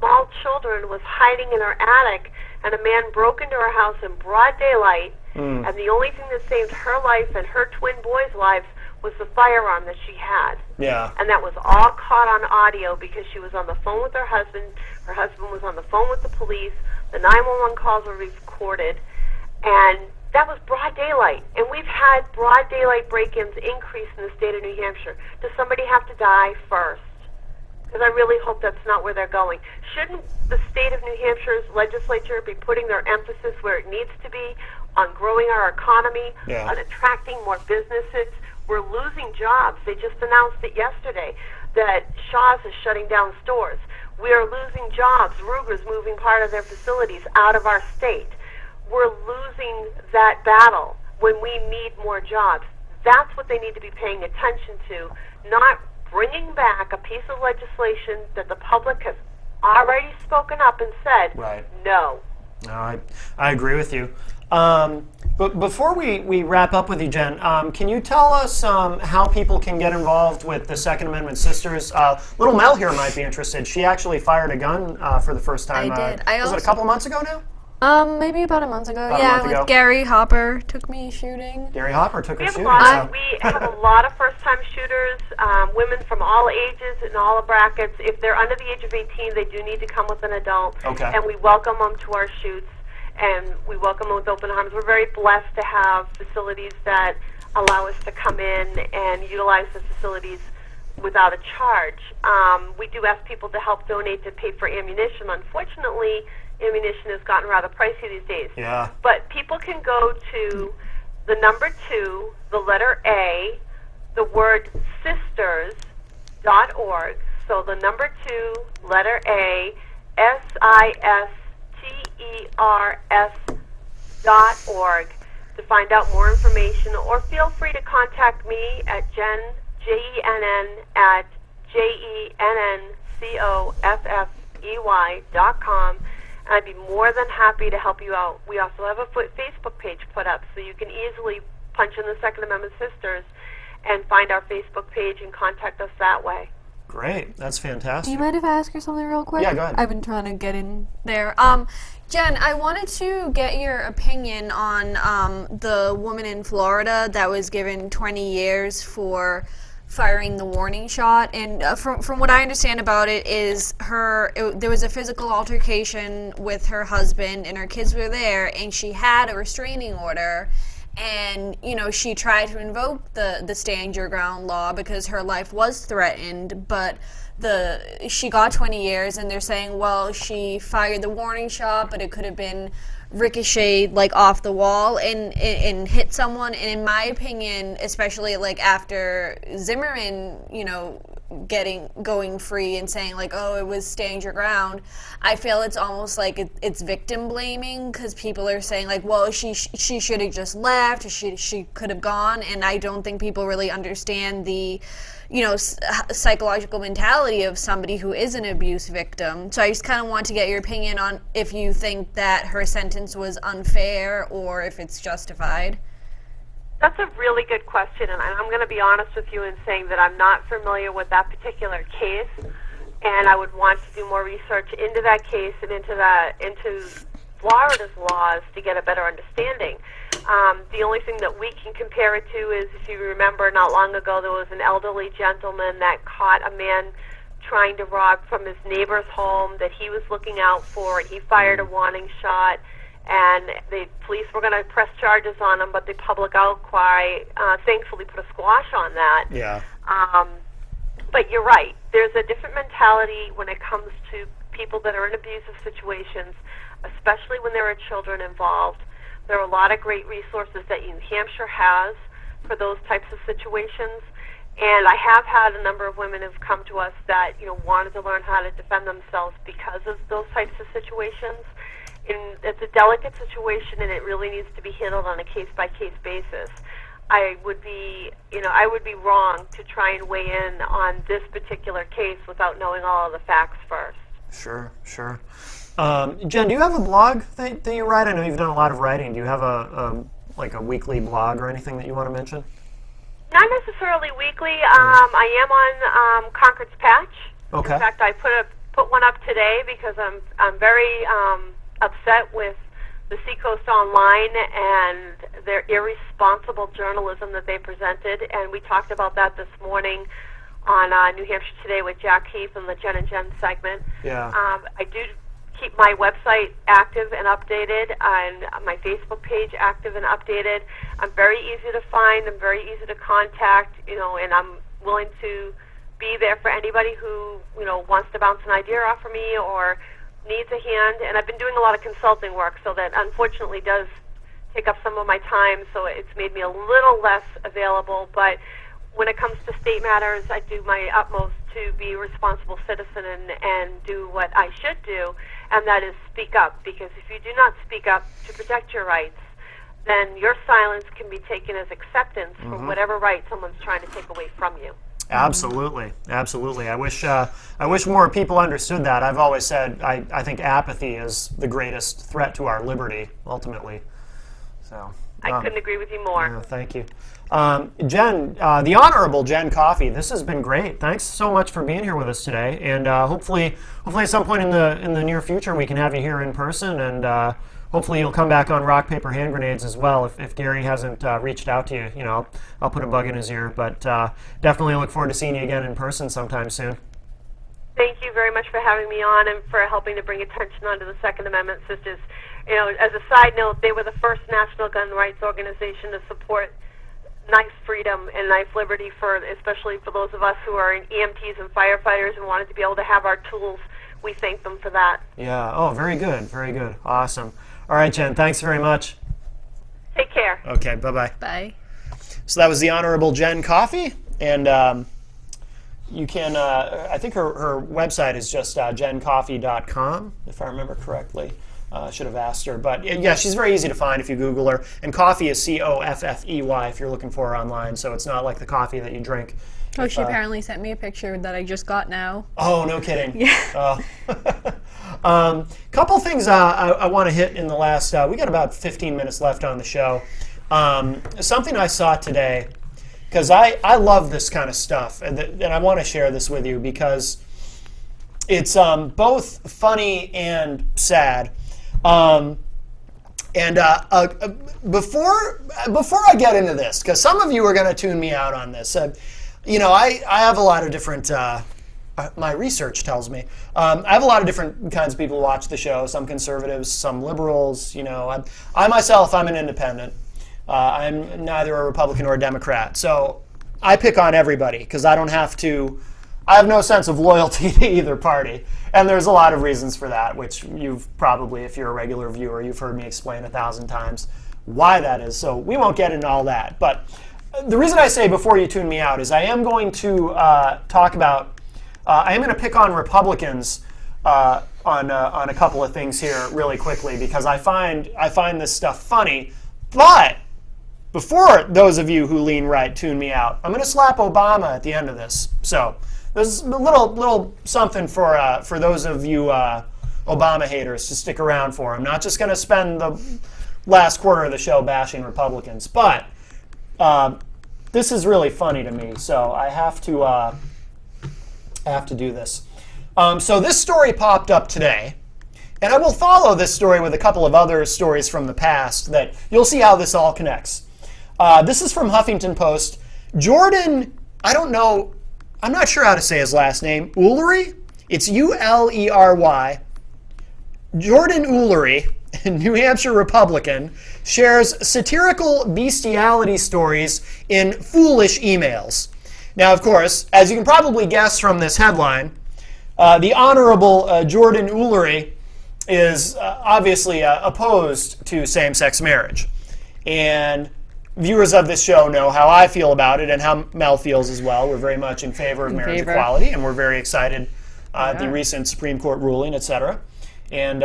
small children was hiding in her attic, and a man broke into her house in broad daylight, and the only thing that saved her life and her twin boys' lives was the firearm that she had. Yeah. And that was all caught on audio because she was on the phone with her husband was on the phone with the police, the 911 calls were recorded, and that was broad daylight. And we've had broad daylight break-ins increase in the state of New Hampshire. Does somebody have to die first? Because I really hope that's not where they're going. Shouldn't the state of New Hampshire's legislature be putting their emphasis where it needs to be on growing our economy, on attracting more businesses? We're losing jobs. They just announced it yesterday that Shaw's is shutting down stores. We are losing jobs. Ruger's moving part of their facilities out of our state. We're losing that battle when we need more jobs. That's what they need to be paying attention to, not bringing back a piece of legislation that the public has already spoken up and said, no. No, I agree with you. But before we wrap up with you, Jen, can you tell us how people can get involved with the Second Amendment Sisters? Little Mel here might be interested. She actually fired a gun for the first time. I did. Was it a couple of months ago now? Maybe about a month ago. About a month ago. With Gary Hopper took me shooting. Gary Hopper took her shooting. We have a lot of first-time shooters, women from all ages and all brackets. If they're under the age of 18, they do need to come with an adult. Okay. And we welcome them to our shoots, and we welcome them with open arms. We're very blessed to have facilities that allow us to come in and utilize the facilities without a charge. We do ask people to help donate to pay for ammunition. Unfortunately, ammunition has gotten rather pricey these days. Yeah. But people can go to the number 2, the letter A, the word sisters.org. So the number 2, letter A, sisters.org to find out more information, or feel free to contact me at JenNN@JenNCoffey.com. And I'd be more than happy to help you out. We also have a Facebook page put up, so you can easily punch in the Second Amendment Sisters and find our Facebook page and contact us that way. Great. That's fantastic. Do you mind if I ask her something real quick? Yeah, go ahead. I've been trying to get in there. Jen, I wanted to get your opinion on the woman in Florida that was given 20 years for firing the warning shot, and from what I understand about it is there was a physical altercation with her husband and her kids were there, and she had a restraining order, and she tried to invoke the stand your ground law because her life was threatened, but she got 20 years, and they're saying, well, she fired the warning shot, but it could have been ricocheted off the wall and hit someone. And in my opinion, especially after Zimmerman, going free and saying oh, it was stand your ground, I feel it's almost it's victim blaming, because people are saying well, she should have just left, or she could have gone, and I don't think people really understand the psychological mentality of somebody who is an abuse victim. So I just kind of want to get your opinion on if you think that her sentence was unfair or if it's justified. That's a really good question, and I'm going to be honest with you in saying that I'm not familiar with that particular case, and I would want to do more research into that case and into Florida's laws to get a better understanding. The only thing that we can compare it to is, if you remember, not long ago there was an elderly gentleman that caught a man trying to rob from his neighbor's home that he was looking out for, and he fired a warning shot, and the police were going to press charges on him, but the public outcry thankfully put a squash on that. Yeah. But you're right. There's a different mentality when it comes to people that are in abusive situations, especially when there are children involved. There are a lot of great resources that New Hampshire has for those types of situations, and I have had a number of women who've come to us that wanted to learn how to defend themselves because of those types of situations. And it's a delicate situation, and it really needs to be handled on a case-by-case basis. I would be wrong to try and weigh in on this particular case without knowing all of the facts first. Sure. Jen, do you have a blog that you write? I know you've done a lot of writing. Do you have a weekly blog or anything that you want to mention? Not necessarily weekly. I am on Concord's Patch. Okay. In fact, I put put one up today because I'm very upset with the Seacoast Online and their irresponsible journalism that they presented, and we talked about that this morning on New Hampshire Today with Jack Heath and the Jen and Jen segment. Yeah. I do keep my website active and updated, and my Facebook page active and updated. I'm very easy to find. I'm very easy to contact, and I'm willing to be there for anybody who, wants to bounce an idea off of me or needs a hand. And I've been doing a lot of consulting work, so that unfortunately does take up some of my time, so it's made me a little less available. But when it comes to state matters, I do my utmost to be a responsible citizen and do what I should do, and that is speak up. Because if you do not speak up to protect your rights, then your silence can be taken as acceptance for whatever right someone's trying to take away from you. Absolutely, absolutely. I wish more people understood that. I've always said I think apathy is the greatest threat to our liberty, ultimately. So I couldn't agree with you more. yeah, thank you. Jen, the Honorable Jen Coffey, this has been great. Thanks so much for being here with us today, and hopefully at some point in the near future we can have you here in person, and hopefully you'll come back on Rock, Paper, Hand Grenades as well. If Gary hasn't reached out to you, I'll put a bug in his ear, but definitely look forward to seeing you again in person sometime soon. Thank you very much for having me on and for helping to bring attention onto the Second Amendment. Sisters, as a side note, they were the first national gun rights organization to support knife freedom and knife liberty, especially for those of us who are in EMTs and firefighters and wanted to be able to have our tools. We thank them for that. Yeah. Oh, very good. Very good. Awesome. All right, Jen. Thanks very much. Take care. Okay. Bye-bye. Bye. So that was the Honorable Jen Coffey, and you can, I think her website is just jencoffey.com, if I remember correctly. I should have asked her. But yeah, she's very easy to find if you Google her. And coffee is Coffey if you're looking for her online, so it's not like the coffee that you drink. Oh, she apparently sent me a picture that I just got now. Oh, no kidding. Yeah. Couple things I want to hit in the last, we got about 15 minutes left on the show. Something I saw today, because I love this kind of stuff, and I want to share this with you because it's both funny and sad. Before I get into this, because some of you are going to tune me out on this, I have a lot of different, my research tells me, I have a lot of different kinds of people who watch the show, some conservatives, some liberals, I myself, I'm an independent. I'm neither a Republican or a Democrat, so I pick on everybody because I have no sense of loyalty to either party. And there's a lot of reasons for that, which you've probably, if you're a regular viewer, you've heard me explain 1,000 times why that is. So we won't get into all that. But the reason I say before you tune me out is I am going to talk about, I am going to pick on Republicans on a couple of things here really quickly because I find this stuff funny. But before those of you who lean right tune me out, I'm going to slap Obama at the end of this. So there's a little something for those of you Obama haters to stick around for. I'm not just going to spend the last quarter of the show bashing Republicans, but this is really funny to me, so I have to do this. So this story popped up today, and I will follow this story with a couple of other stories from the past that you'll see how this all connects. This is from Huffington Post. Jordan, I'm not sure how to say his last name. Ullery? It's Ulery. Jordan Ullery, a New Hampshire Republican, shares satirical bestiality stories in foolish emails. Now, of course, as you can probably guess from this headline, the Honorable Jordan Ullery is obviously opposed to same-sex marriage. And viewers of this show know how I feel about it and how Mel feels as well. We're very much in favor of marriage equality, and we're very excited at the recent Supreme Court ruling, etc. And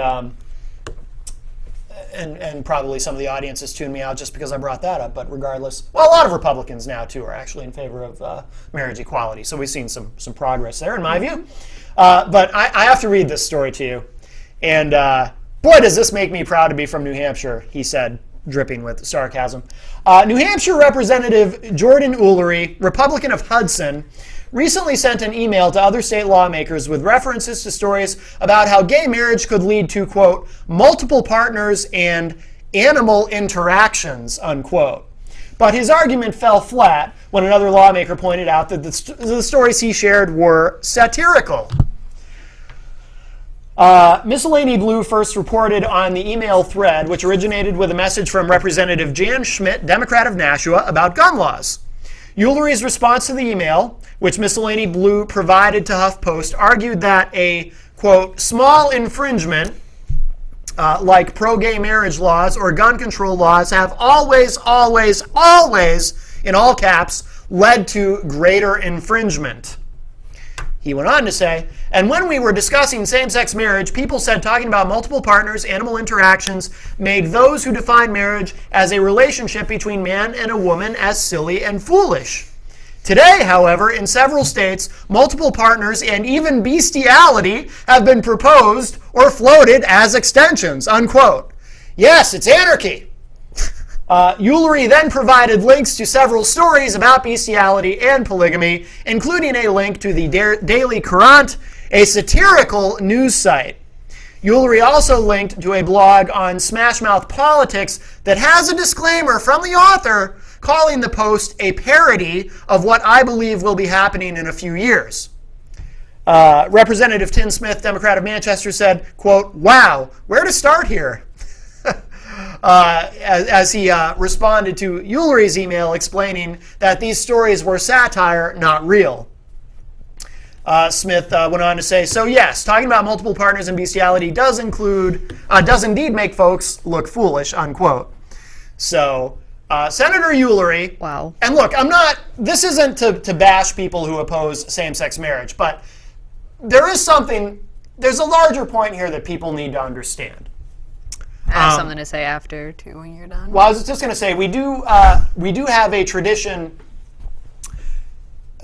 probably some of the audience has tuned me out just because I brought that up, but regardless, well, a lot of Republicans now, too, are actually in favor of marriage equality, so we've seen some progress there, in my view. But I have to read this story to you, and boy, does this make me proud to be from New Hampshire, he said, dripping with sarcasm. New Hampshire Representative Jordan Ullery, Republican of Hudson, recently sent an email to other state lawmakers with references to stories about how gay marriage could lead to, quote, multiple partners and animal interactions, unquote. But his argument fell flat when another lawmaker pointed out that the stories he shared were satirical. Miscellany Blue first reported on the email thread, which originated with a message from Representative Jan Schmidt, Democrat of Nashua, about gun laws. Ullery's response to the email, which Miscellany Blue provided to HuffPost, argued that a, quote, small infringement like pro-gay marriage laws or gun control laws have always, always, always, in all caps, led to greater infringement. He went on to say, and when we were discussing same-sex marriage, people said talking about multiple partners, animal interactions, made those who define marriage as a relationship between man and a woman as silly and foolish. Today, however, in several states, multiple partners and even bestiality have been proposed or floated as extensions, unquote. Yes, it's anarchy. Ullery then provided links to several stories about bestiality and polygamy, including a link to the Daily Courant, a satirical news site. Ullery also linked to a blog on Smash Mouth Politics that has a disclaimer from the author calling the post a parody of what I believe will be happening in a few years. Representative Tim Smith, Democrat of Manchester, said, quote, wow, where to start here? As he responded to Ullery's email explaining that these stories were satire, not real. Smith went on to say, so yes, talking about multiple partners and bestiality does indeed make folks look foolish, unquote. So, Senator Ullery, wow. And look, this isn't to bash people who oppose same-sex marriage, but there's a larger point here that people need to understand. I have something to say after, too, when you're done. Well, I was just going to say, we do have a tradition,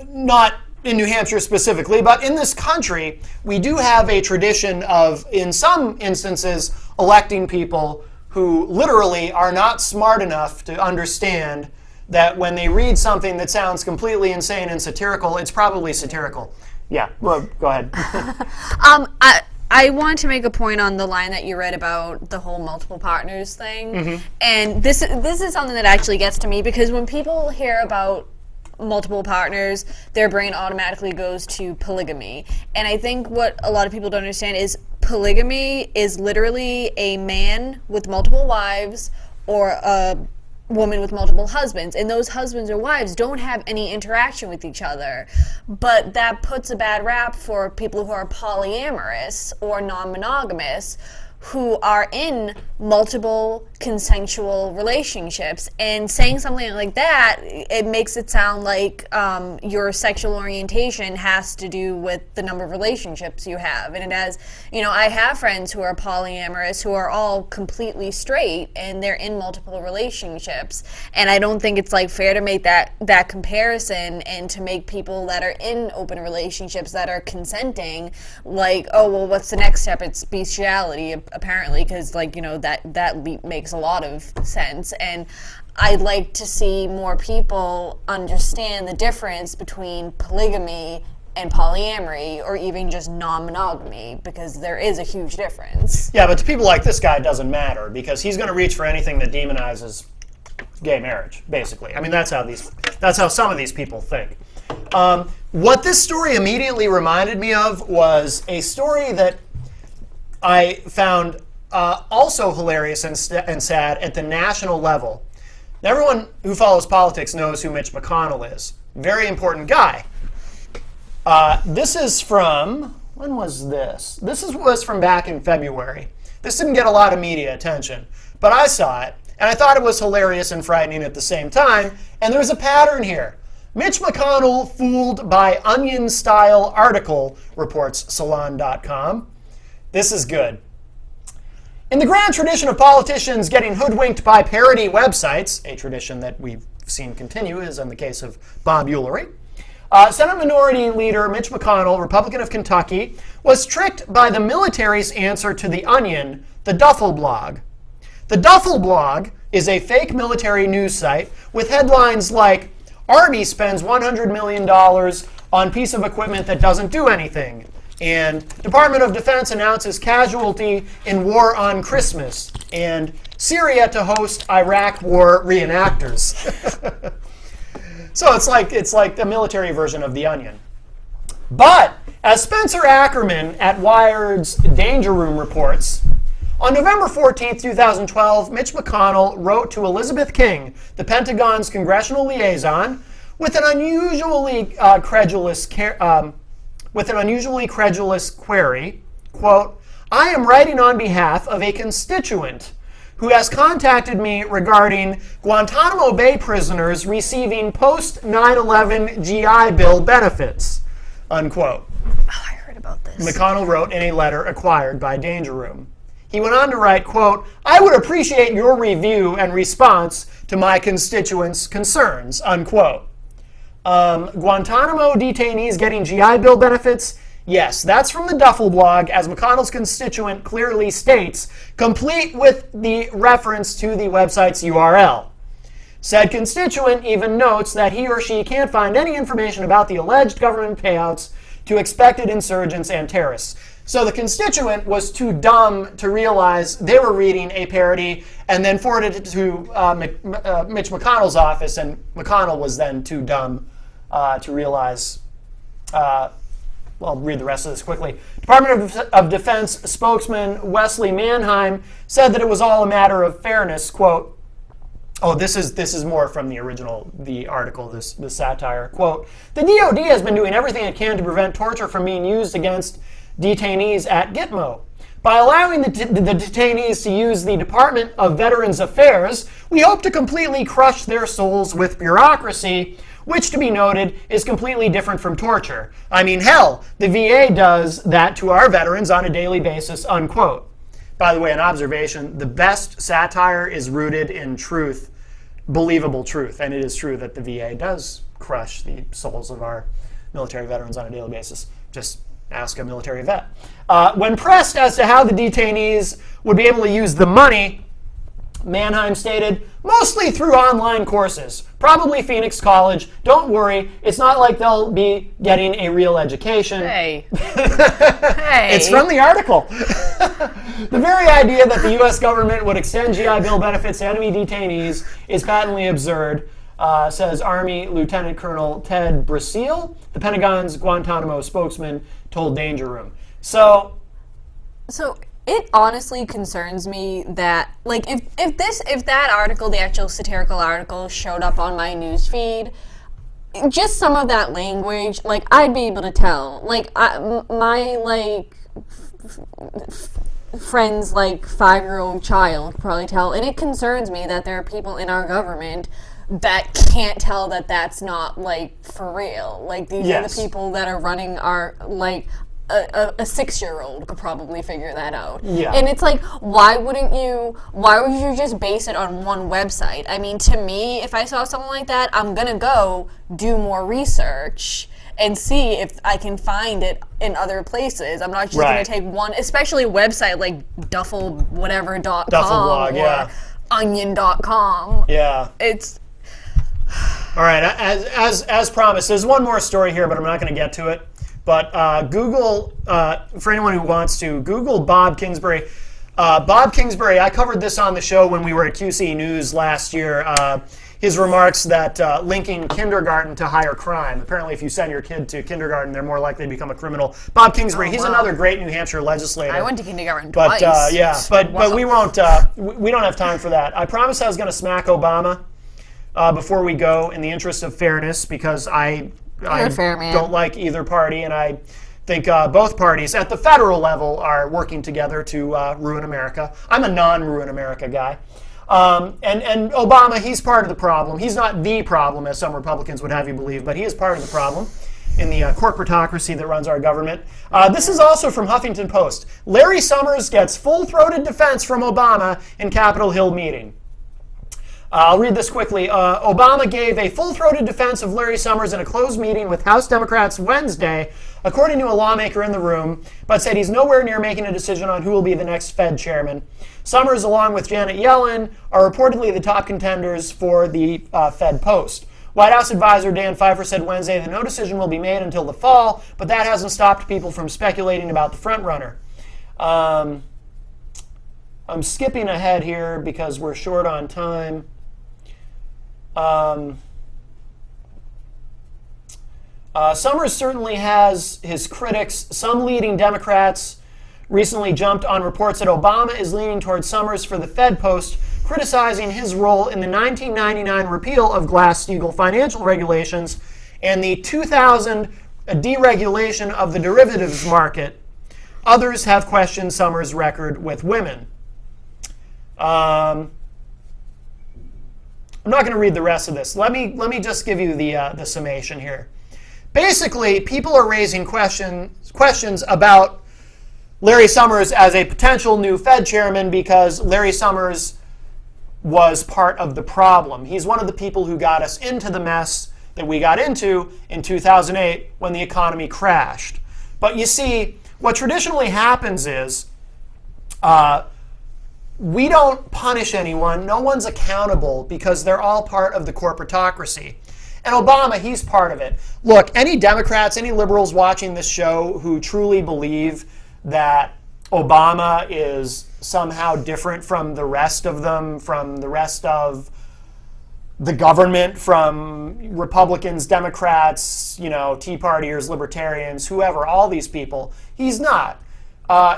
not in New Hampshire specifically, but in this country, we do have a tradition of, in some instances, electing people who literally are not smart enough to understand that when they read something that sounds completely insane and satirical, it's probably satirical. Yeah, well, go ahead. I want to make a point on the line that you read about the whole multiple partners thing. Mm-hmm. And this is something that actually gets to me, because when people hear about multiple partners, their brain automatically goes to polygamy. And I think what a lot of people don't understand is polygamy is literally a man with multiple wives or a woman with multiple husbands, and those husbands or wives don't have any interaction with each other. But that puts a bad rap for people who are polyamorous or non-monogamous, who are in multiple consensual relationships. And saying something like that, it makes it sound like your sexual orientation has to do with the number of relationships you have. And it has, I have friends who are polyamorous who are all completely straight and they're in multiple relationships. And I don't think it's fair to make that comparison and to make people that are in open relationships that are consenting oh, well, what's the next step? It's bestiality, apparently, because that leap makes a lot of sense. And I'd like to see more people understand the difference between polygamy and polyamory, or even just non-monogamy, because there is a huge difference. Yeah, but to people like this guy, it doesn't matter, because he's going to reach for anything that demonizes gay marriage, basically. I mean, that's how some of these people think. What this story immediately reminded me of was a story that I found also hilarious and sad at the national level. Now, everyone who follows politics knows who Mitch McConnell is. Very important guy. This is from, when was this? This was from back in February. This didn't get a lot of media attention, but I saw it, and I thought it was hilarious and frightening at the same time, and there's a pattern here. Mitch McConnell fooled by Onion-style article, reports Salon.com. This is good. In the grand tradition of politicians getting hoodwinked by parody websites, a tradition that we've seen continue, as in the case of Bob Ullery, Senate Minority Leader Mitch McConnell, Republican of Kentucky, was tricked by the military's answer to the Onion, the Duffel Blog. The Duffel Blog is a fake military news site with headlines like, Army spends $100 million on piece of equipment that doesn't do anything. And Department of Defense announces casualty in war on Christmas. And Syria to host Iraq war reenactors. So it's like the military version of The Onion. But as Spencer Ackerman at Wired's Danger Room reports, on November 14, 2012, Mitch McConnell wrote to Elizabeth King, the Pentagon's congressional liaison, with an unusually credulous query, quote, "I am writing on behalf of a constituent who has contacted me regarding Guantanamo Bay prisoners receiving post-9/11 GI Bill benefits," unquote. Oh, I heard about this. McConnell wrote in a letter acquired by Danger Room. He went on to write, quote, "I would appreciate your review and response to my constituents' concerns," unquote. Guantanamo detainees getting GI Bill benefits? Yes, that's from the Duffel blog, as McConnell's constituent clearly states, complete with the reference to the website's URL. Said constituent even notes that he or she can't find any information about the alleged government payouts to expected insurgents and terrorists. So the constituent was too dumb to realize they were reading a parody and then forwarded it to Mitch McConnell's office, and McConnell was then too dumb to realize. I'll read the rest of this quickly. Department of Defense spokesman Wesley Manheim said that it was all a matter of fairness. Quote, oh, this is more from the article, this satire. Quote, "The DoD has been doing everything it can to prevent torture from being used against detainees at Gitmo. By allowing the detainees to use the Department of Veterans Affairs, we hope to completely crush their souls with bureaucracy, which, to be noted, is completely different from torture. I mean, hell, the VA does that to our veterans on a daily basis," unquote. By the way, an observation, the best satire is rooted in truth, believable truth, and it is true that the VA does crush the souls of our military veterans on a daily basis. Just ask a military vet. When pressed as to how the detainees would be able to use the money, Manheim stated, "Mostly through online courses, probably Phoenix College. Don't worry, it's not like they'll be getting a real education." Hey. Hey. It's from the article. The very idea that the U.S. government would extend GI Bill benefits to enemy detainees is patently absurd, says Army Lieutenant Colonel Ted Brasile, the Pentagon's Guantanamo spokesman, told Danger Room. So it honestly concerns me that, like, if that article, the actual satirical article, showed up on my news feed, just some of that language, like, I'd be able to tell. Like, my, like, friend's, like, 5-year-old child could probably tell. And it concerns me that there are people in our government that can't tell that that's not, like, for real. Like, these are the people that are running our, like, a 6-year-old could probably figure that out. Yeah. And it's like, why would you just base it on one website? I mean, to me, if I saw something like that, I'm gonna go do more research and see if I can find it in other places. I'm not just gonna take one, especially a website like Duffel.com blog, or Onion.com. Yeah. It's all right. As promised, there's one more story here, but I'm not going to get to it. But Google, for anyone who wants to, Google Bob Kingsbury. Bob Kingsbury, I covered this on the show when we were at QC News last year. His remarks that linking kindergarten to higher crime. Apparently, if you send your kid to kindergarten, they're more likely to become a criminal. Bob Kingsbury, he's another great New Hampshire legislator. I went to kindergarten but, twice. But we won't. We don't have time for that. I promised I was going to smack Obama before we go, in the interest of fairness, because I don't like either party, and I think both parties at the federal level are working together to ruin America. I'm a non-ruin America guy. And Obama, he's part of the problem. He's not the problem, as some Republicans would have you believe, but he is part of the problem in the corporatocracy that runs our government. This is also from Huffington Post. Larry Summers gets full-throated defense from Obama in Capitol Hill meeting. I'll read this quickly. Obama gave a full-throated defense of Larry Summers in a closed meeting with House Democrats Wednesday, according to a lawmaker in the room, but said he's nowhere near making a decision on who will be the next Fed chairman. Summers, along with Janet Yellen, are reportedly the top contenders for the Fed post. White House advisor Dan Pfeiffer said Wednesday that no decision will be made until the fall, but that hasn't stopped people from speculating about the frontrunner. I'm skipping ahead here because we're short on time. Summers certainly has his critics. Some leading Democrats recently jumped on reports that Obama is leaning towards Summers for the Fed post, criticizing his role in the 1999 repeal of Glass-Steagall financial regulations and the 2000 deregulation of the derivatives market. Others have questioned Summers' record with women. I'm not going to read the rest of this. Let me just give you the summation here. Basically, people are raising questions about Larry Summers as a potential new Fed chairman because Larry Summers was part of the problem. He's one of the people who got us into the mess that we got into in 2008 when the economy crashed. But you see, what traditionally happens is we don't punish anyone. No one's accountable because they're all part of the corporatocracy. And Obama, he's part of it. Look, any Democrats, any liberals watching this show who truly believe that Obama is somehow different from the rest of them, from the rest of the government, from Republicans, Democrats, Tea Partiers, Libertarians, whoever, all these people, he's not.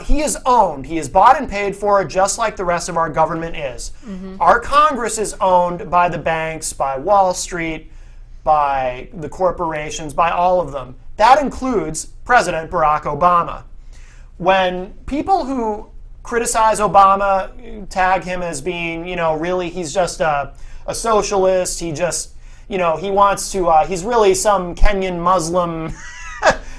He is owned. He is bought and paid for just like the rest of our government is. Mm-hmm. Our Congress is owned by the banks, by Wall Street, by the corporations, by all of them. That includes President Barack Obama. When people who criticize Obama tag him as being, really he's just a socialist, he just, he wants to, he's really some Kenyan Muslim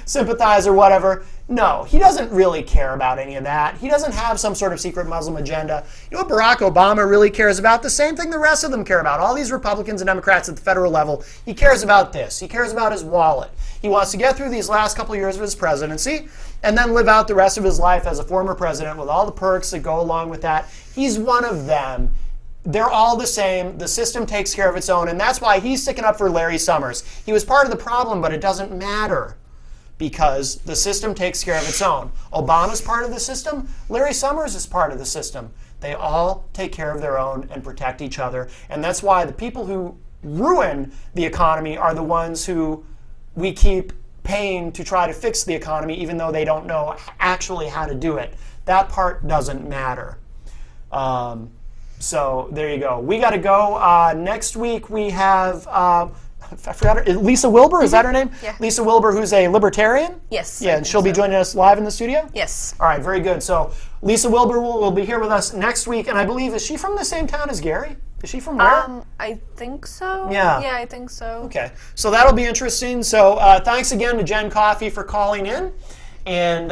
sympathizer, whatever. No, he doesn't really care about any of that. He doesn't have some sort of secret Muslim agenda. You know what Barack Obama really cares about? The same thing the rest of them care about. All these Republicans and Democrats at the federal level, he cares about this. He cares about his wallet. He wants to get through these last couple of years of his presidency and then live out the rest of his life as a former president with all the perks that go along with that. He's one of them. They're all the same. The system takes care of its own, and that's why he's sticking up for Larry Summers. He was part of the problem, but it doesn't matter, because the system takes care of its own. Obama's part of the system. Larry Summers is part of the system. They all take care of their own and protect each other. And that's why the people who ruin the economy are the ones who we keep paying to try to fix the economy, even though they don't know actually how to do it. That part doesn't matter. So there you go. We got to go. Next week we have... I forgot her. Lisa Wilbur, is that her name? Yeah. Lisa Wilbur, who's a libertarian? Yes. Yeah, and she'll be joining us live in the studio? Yes. All right, very good. So Lisa Wilbur will be here with us next week, and I believe, is she from the same town as Gary? Is she from where? I think so. Yeah. Yeah, I think so. Okay, so that'll be interesting. So thanks again to Jen Coffey for calling in. And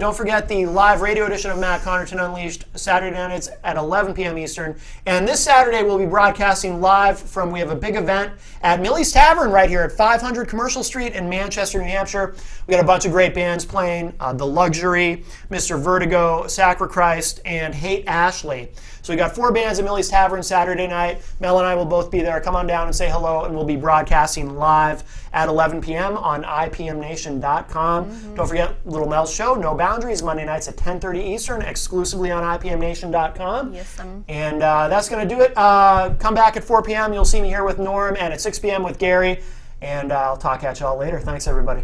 don't forget the live radio edition of Matt Connarton Unleashed, Saturday nights at 11 p.m. Eastern. And this Saturday we'll be broadcasting live from, we have a big event at Millie's Tavern right here at 500 Commercial Street in Manchester, New Hampshire. We got a bunch of great bands playing, The Luxury, Mr. Vertigo, Sacrificed, and Hate Ashley. So we got 4 bands at Millie's Tavern Saturday night. Mel and I will both be there. Come on down and say hello, and we'll be broadcasting live at 11 p.m. on IPMNation.com. Mm-hmm. Don't forget Little Mel's show, No Boundaries, Monday nights at 10:30 Eastern, exclusively on IPMNation.com. Yes, And that's going to do it. Come back at 4 p.m. You'll see me here with Norm, and at 6 p.m. with Gary. And I'll talk at y'all later. Thanks, everybody.